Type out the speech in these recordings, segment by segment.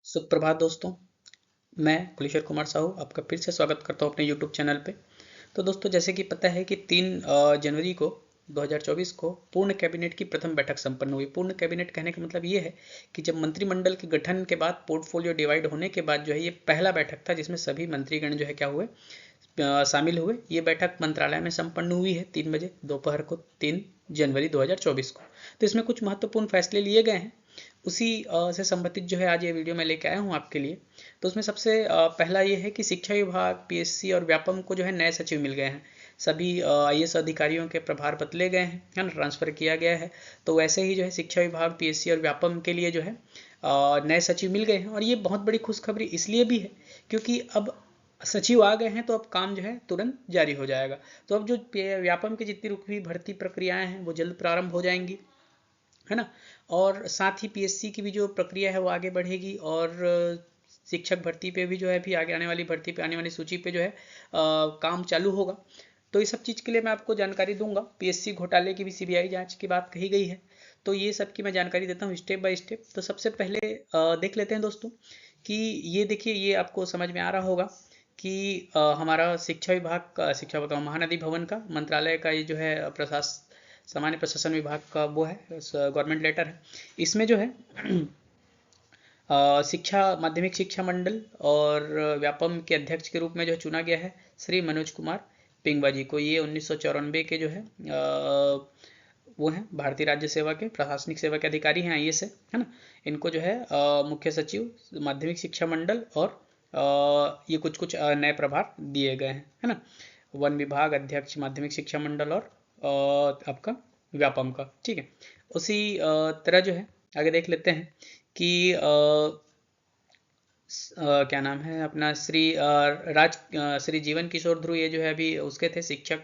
सुप्रभात दोस्तों। मैं कुलेश्वर कुमार साहू आपका फिर से स्वागत करता हूं अपने YouTube चैनल पे। तो दोस्तों, जैसे कि पता है कि 3 जनवरी को 2024 को पूर्ण कैबिनेट की प्रथम बैठक संपन्न हुई। पूर्ण कैबिनेट कहने का मतलब ये है कि जब मंत्रिमंडल के गठन के बाद पोर्टफोलियो डिवाइड होने के बाद जो है ये पहला बैठक था जिसमें सभी मंत्रीगण जो है क्या हुए, शामिल हुए। ये बैठक मंत्रालय में संपन्न हुई है 3 बजे दोपहर को, 3 जनवरी 2024 को। तो इसमें कुछ महत्वपूर्ण फैसले लिए गए हैं। उसी से संबंधित जो है आज ये वीडियो मैं लेके आया हूँ आपके लिए। तो उसमें सबसे पहला ये है कि शिक्षा विभाग, पीएससी और व्यापम को जो है नए सचिव मिल गए हैं। सभी आईएएस अधिकारियों के प्रभार बदले गए हैं, है ना, ट्रांसफर किया गया है। तो वैसे ही जो है शिक्षा विभाग, पीएससी और व्यापम के लिए जो है नए सचिव मिल गए हैं। और ये बहुत बड़ी खुशखबरी इसलिए भी है क्योंकि अब सचिव आ गए हैं तो अब काम जो है तुरंत जारी हो जाएगा। तो अब जो व्यापम की जितनी रुकी हुई भर्ती प्रक्रियाएं हैं वो जल्द प्रारंभ हो जाएंगी, है ना। और साथ ही पीएससी की भी जो प्रक्रिया है वो आगे बढ़ेगी और शिक्षक भर्ती पे भी जो है अभी आगे आने वाली भर्ती पे आने वाली सूची पे जो है काम चालू होगा। तो ये सब चीज़ के लिए मैं आपको जानकारी दूंगा। पीएससी घोटाले की भी सीबीआई जांच की बात कही गई है, तो ये सब की मैं जानकारी देता हूँ स्टेप बाय स्टेप। तो सबसे पहले देख लेते हैं दोस्तों कि ये देखिए, ये आपको समझ में आ रहा होगा कि हमारा शिक्षा विभाग का, शिक्षा बताओ, महानदी भवन का मंत्रालय का ये जो है सामान्य प्रशासन विभाग का वो है, गवर्नमेंट लेटर है। इसमें जो है शिक्षा माध्यमिक शिक्षा मंडल और व्यापम के अध्यक्ष के रूप में जो चुना गया है श्री मनोज कुमार पिंगवा जी को। ये 1994 के जो है वो हैं भारतीय राज्य सेवा के, प्रशासनिक सेवा के अधिकारी हैं, आईएएस है ना। इनको जो है मुख्य सचिव माध्यमिक शिक्षा मंडल और ये कुछ कुछ नए प्रभार दिए गए हैं, है ना। वन विभाग अध्यक्ष माध्यमिक शिक्षा मंडल और आपका व्यापम का, ठीक है। उसी तरह जो है आगे देख लेते हैं कि क्या नाम है अपना श्री जीवन किशोर ध्रुव, ये जो है अभी उसके थे, शिक्षक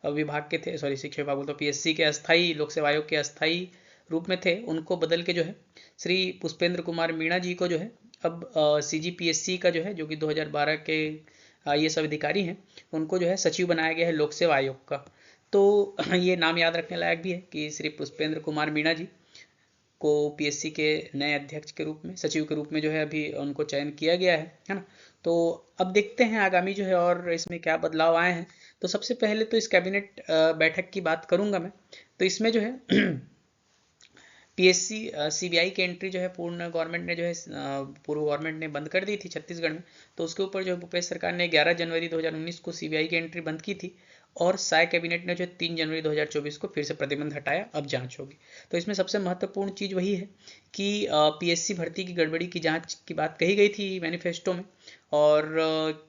विभाग के थे, सॉरी शिक्षा विभाग बोलते, पीएससी के अस्थाई, लोक सेवा आयोग के अस्थाई रूप में थे। उनको बदल के जो है श्री पुष्पेंद्र कुमार मीणा जी को जो है अब सीजीपीएससी का जो है, जो कि 2012 के ये सब अधिकारी हैं, उनको जो है सचिव बनाया गया है लोक सेवा आयोग का। तो ये नाम याद रखने लायक भी है कि श्री पुष्पेंद्र कुमार मीणा जी को पीएससी के नए अध्यक्ष के रूप में, सचिव के रूप में जो है अभी उनको चयन किया गया है ना। तो अब देखते हैं आगामी जो है और इसमें क्या बदलाव आए हैं। तो सबसे पहले तो इस कैबिनेट बैठक की बात करूंगा मैं। तो इसमें जो है पीएससी सीबीआई की एंट्री जो है पूर्ण गवर्नमेंट ने जो है पूर्व गवर्नमेंट ने बंद कर दी थी छत्तीसगढ़ में। तो उसके ऊपर जो है भूपेश सरकार ने 11 जनवरी 2019 को सीबीआई की एंट्री बंद की थी और साय कैबिनेट ने जो 3 जनवरी 2024 को फिर से प्रतिबंध हटाया। अब जांच होगी। तो इसमें सबसे महत्वपूर्ण चीज़ वही है कि पीएससी भर्ती की गड़बड़ी की जांच की बात कही गई थी मैनिफेस्टो में। और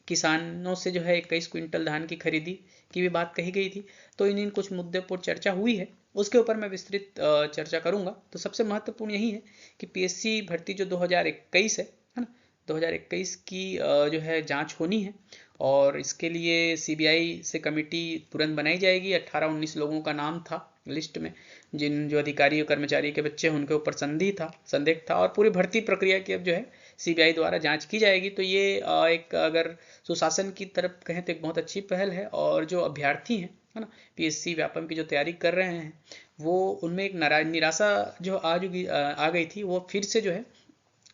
किसानों से जो है 21 क्विंटल धान की खरीदी की भी बात कही गई थी। तो इन कुछ मुद्दे पर चर्चा हुई है, उसके ऊपर मैं विस्तृत चर्चा करूंगा। तो सबसे महत्वपूर्ण यही है कि पीएससी भर्ती जो 2021 है ना, 2021 की जो है जांच होनी है और इसके लिए सीबीआई से कमेटी तुरंत बनाई जाएगी। 18-19 लोगों का नाम था लिस्ट में, जिन जो अधिकारी और कर्मचारी के बच्चे हैं उनके ऊपर संदेह था और पूरी भर्ती प्रक्रिया की अब जो है सीबीआई द्वारा जांच की जाएगी। तो ये एक, अगर सुशासन की तरफ कहें तो एक बहुत अच्छी पहल है। और जो अभ्यर्थी हैं, है ना, पीएससी व्यापम की जो तैयारी कर रहे हैं, वो उनमें एक निराशा जो आ गई थी, वो फिर से जो है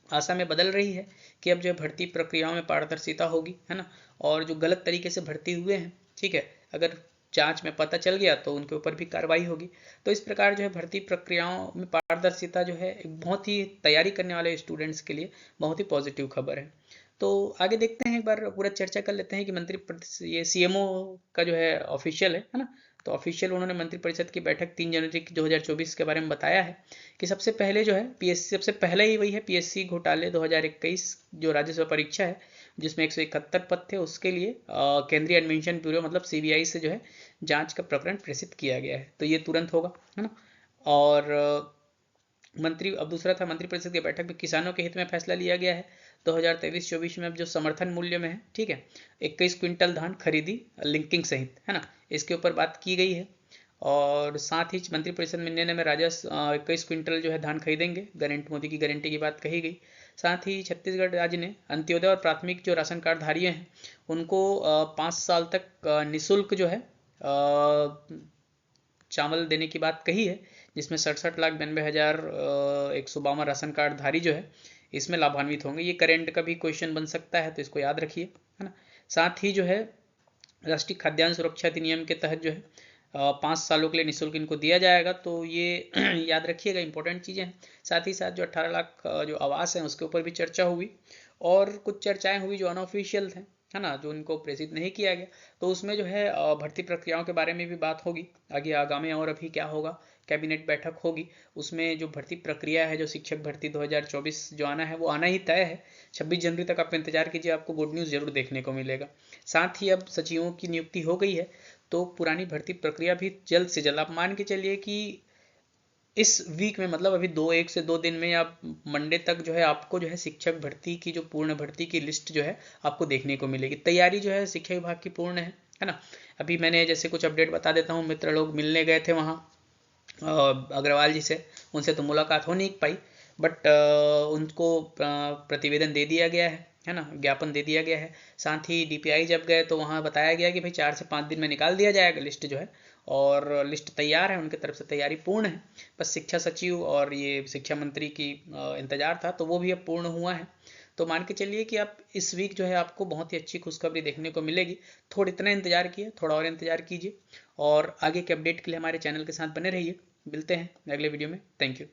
आशा में बदल रही है कि अब जो है भर्ती प्रक्रियाओं में पारदर्शिता होगी, है ना। और जो गलत तरीके से भर्ती हुए हैं, ठीक है, अगर जांच में पता चल गया तो उनके ऊपर भी कार्रवाई होगी। तो इस प्रकार जो है भर्ती प्रक्रियाओं में पारदर्शिता जो है एक बहुत ही तैयारी करने वाले स्टूडेंट्स के लिए बहुत ही पॉजिटिव खबर है। तो आगे देखते हैं, एक बार पूरा चर्चा कर लेते हैं कि ये सीएमओ का जो है ऑफिशियल है ना। तो ऑफिशियल उन्होंने मंत्रिपरिषद की बैठक 3 जनवरी 2024 के बारे में बताया है कि सबसे पहले जो है पीएससी, सबसे पहले ही वही है पीएससी घोटाले 2021 जो राज्यसभा परीक्षा है जिसमें 171 पद थे, उसके लिए केंद्रीय अन्वेषण ब्यूरो मतलब सीबीआई से जो है जांच का प्रकरण प्रेषित किया गया है। तो ये तुरंत होगा, है ना। और अब दूसरा था मंत्रिपरिषद की बैठक में किसानों के हित में फैसला लिया गया है 2023-24 में। अब जो समर्थन मूल्य में है, ठीक है, 21 क्विंटल धान खरीदी लिंकिंग सहित, है ना, इसके ऊपर बात की गई है। और साथ ही मंत्रिपरिषद में निर्णय में राजस्व 21 क्विंटल जो है धान खरीदेंगे, मोदी की गारंटी की बात कही गई। साथ ही छत्तीसगढ़ राज्य ने अंत्योदय और प्राथमिक जो राशन कार्ड धारी हैं उनको 5 साल तक निःशुल्क जो है चावल देने की बात कही है, जिसमें 67,92,152 राशन कार्ड धारी जो है इसमें लाभान्वित होंगे। ये करंट का भी क्वेश्चन बन सकता है, तो इसको याद रखिए, है ना। साथ ही जो है राष्ट्रीय खाद्यान्न सुरक्षा अधिनियम के तहत जो है 5 सालों के लिए निःशुल्क इनको दिया जाएगा, तो ये याद रखिएगा, इंपॉर्टेंट चीज़ें हैं। साथ ही साथ जो 18 लाख जो आवास हैं उसके ऊपर भी चर्चा हुई, और कुछ चर्चाएं हुई जो अनऑफिशियल थे, है ना, जो इनको प्रेषित नहीं किया गया। तो उसमें जो है भर्ती प्रक्रियाओं के बारे में भी बात होगी आगे आगामी, और अभी क्या होगा, कैबिनेट बैठक होगी, उसमें जो भर्ती प्रक्रिया है, जो शिक्षक भर्ती 2024 जो आना है वो आना ही तय है। 26 जनवरी तक आप इंतजार कीजिए, आपको गुड न्यूज़ जरूर देखने को मिलेगा। साथ ही अब सचिवों की नियुक्ति हो गई है, तो पुरानी भर्ती प्रक्रिया भी जल्द से जल्द, आप मान के चलिए कि इस वीक में, मतलब अभी 1 से 2 दिन में या मंडे तक जो है आपको जो है शिक्षक भर्ती की जो पूर्ण भर्ती की लिस्ट जो है आपको देखने को मिलेगी। तैयारी जो है शिक्षा विभाग की पूर्ण है ना। अभी मैंने जैसे कुछ अपडेट बता देता हूँ, मित्र लोग मिलने गए थे वहाँ अग्रवाल जी से, उनसे तो मुलाकात हो नहीं पाई, बट उनको प्रतिवेदन दे दिया गया है ना, ज्ञापन दे दिया गया है। साथ ही डीपीआई जब गए तो वहाँ बताया गया कि भाई 4 से 5 दिन में निकाल दिया जाएगा लिस्ट जो है, और लिस्ट तैयार है, उनकी तरफ से तैयारी पूर्ण है। बस शिक्षा सचिव और ये शिक्षा मंत्री की इंतजार था, तो वो भी अब पूर्ण हुआ है। तो मान के चलिए कि आप इस वीक जो है आपको बहुत ही अच्छी खुशखबरी देखने को मिलेगी। थोड़ा इतना इंतजार किए, थोड़ा और इंतजार कीजिए, और आगे के अपडेट के लिए हमारे चैनल के साथ बने रहिए। मिलते हैं अगले वीडियो में। Thank you.